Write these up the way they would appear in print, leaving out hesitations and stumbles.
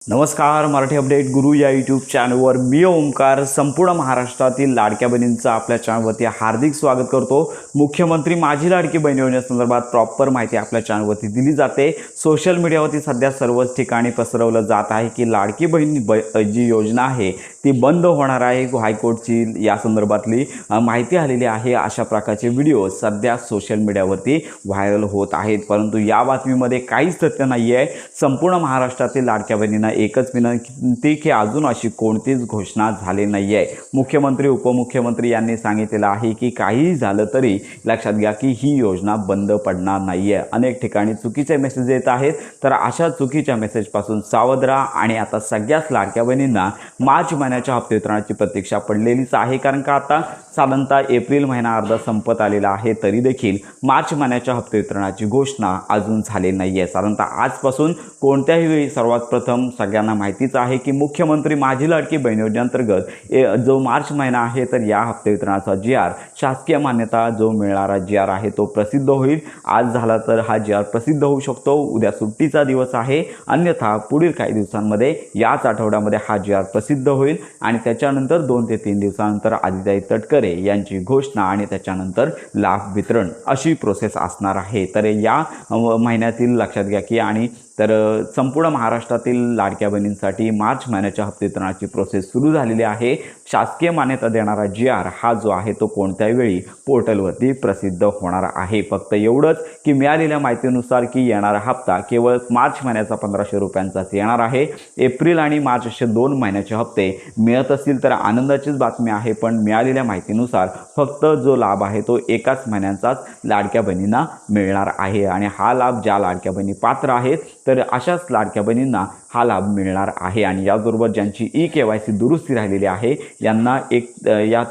नमस्कार, मराठी अपडेट गुरु या यूट्यूब चॅनलवर मी ओमकार संपूर्ण महाराष्ट्रातील लाडक्या बहिणींचं आपल्या चॅनलवरती हार्दिक स्वागत करतो। मुख्यमंत्री माझी लाडकी बहीण योजनेसंदर्भात प्रॉपर माहिती आपल्या चॅनलवरती दिली जाते। सोशल मीडियावरती सध्या सर्वच ठिकाणी पसरवलं जात आहे की लाडकी बहीण जी योजना आहे ती बंद होणार आहे। हायकोर्टची या संदर्भातली माहिती आलेली आहे। अशा प्रकारचे व्हिडिओ सध्या सोशल मीडियावरती व्हायरल होत आहेत, परंतु या बातमीमध्ये काहीच तथ्य नाही आहे। संपूर्ण महाराष्ट्रातील लाडक्या बहिणींना एकच विनंती की अजून अशी कोणतीच घोषणा झाली नाही आहे। मुख्यमंत्री उपमुख्यमंत्री यांनी सांगितलेलं आहे की काहीही झालं तरी लक्षात घ्या की ही योजना बंद पडणार नाही आहे। अनेक ठिकाणी चुकीचे मेसेज येत आहेत, तर अशा चुकीच्या मेसेजपासून सावध राहा। आणि आता सगळ्याच लाडक्या बहिणींना मार्च महिन्याच्या हप्ते वितरणाची प्रतीक्षा पडलेलीच आहे, कारण का आता साधारणतः एप्रिल महिना अर्धा संपत आलेला आहे, तरी देखील मार्च महिन्याच्या हप्ते वितरणाची घोषणा अजून झाली नाही आहे। साधारणतः आजपासून कोणत्याही वेळी सर्वात प्रथम सगळ्यांना माहितीच आहे की मुख्यमंत्री माझी लाडकी बहीण योजनेअंतर्गत जो मार्च महिना आहे तर या हप्ते वितरणाचा जी.आर. शासकीय मान्यता जो मिळणारा जी.आर. आहे तो प्रसिद्ध होईल। आज झाला तर हा जी.आर. प्रसिद्ध होऊ शकतो। उद्या सुट्टीचा दिवस आहे, अन्यथा पुढील काही दिवसांमध्ये याच आठवड्यामध्ये हा जी.आर. प्रसिद्ध होईल आणि त्याच्यानंतर 2 ते 3 दिवसानंतर आदिताई तटकरे यांची घोषणा आणि त्याच्यानंतर लाभ वितरण अशी प्रोसेस असणार आहे। तर या महिन्यातील लक्षात घ्या की आणि तर संपूर्ण महाराष्ट्रातील लाडक्या बहिणींसाठी मार्च महिन्याच्या हप्ते वितरणाची प्रोसेस सुरू झालेली आहे। शासकीय मान्यता देणारा जी.आर. हा जो आहे तो कोणत्याही वेळी पोर्टलवरती प्रसिद्ध होणार आहे। फक्त एवढंच की मिळालेल्या माहितीनुसार की येणारा हप्ता केवळ मार्च महिन्याचा 1500 रुपयांचाच येणार आहे। एप्रिल आणि मार्च असे 2 महिन्याचे हप्ते मिळत असतील तर आनंदाचीच बातमी आहे, पण मिळालेल्या माहितीनुसार फक्त जो लाभ आहे तो एकाच महिन्याचाच लाडक्या बहिणींना मिळणार आहे। आणि हा लाभ ज्या लाडक्या बहिणी पात्र आहेत तर अशाच लाडक्या बहिणींना हा लाभ मिळणार आहे। आणि याचबरोबर ज्यांची ई-KYC दुरुस्ती राहिलेली आहे यांना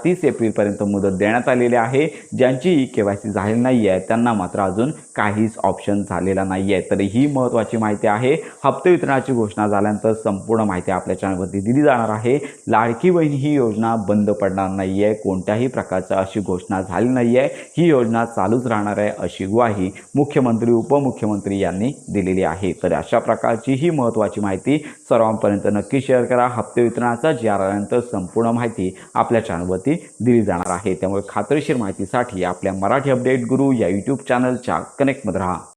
30 एप्रिलपर्यंत मुदत देण्यात आलेली आहे। ज्यांची ई-KYC झालेली नाही आहे त्यांना मात्र अजून काहीच ऑप्शन झालेला नाही आहे। तर ही महत्त्वाची माहिती आहे। हप्ते वितरणाची घोषणा झाल्यानंतर संपूर्ण माहिती आपल्या चॅनलवरती दिली जाणार आहे। लाडकी बहीण ही योजना बंद पडणार नाही आहे, कोणत्याही प्रकारची अशी घोषणा झाली नाही आहे। ही योजना चालूच राहणार आहे अशी ग्वाही मुख्यमंत्री उपमुख्यमंत्री यांनी दिलेली आहे। तर अशा प्रकारची ही महत्त्वाची माहिती सर्वांपर्यंत नक्की शेअर करा। हप्ते वितरणाचा जी.आर. आल्यानंतर संपूर्ण माहिती आपल्या चॅनलवरती दिली जाणार आहे। त्यामुळे खात्रीशीर माहितीसाठी आपल्या मराठी अपडेट गुरु या यूट्यूब चॅनलच्या कनेक्टमध्ये राहा।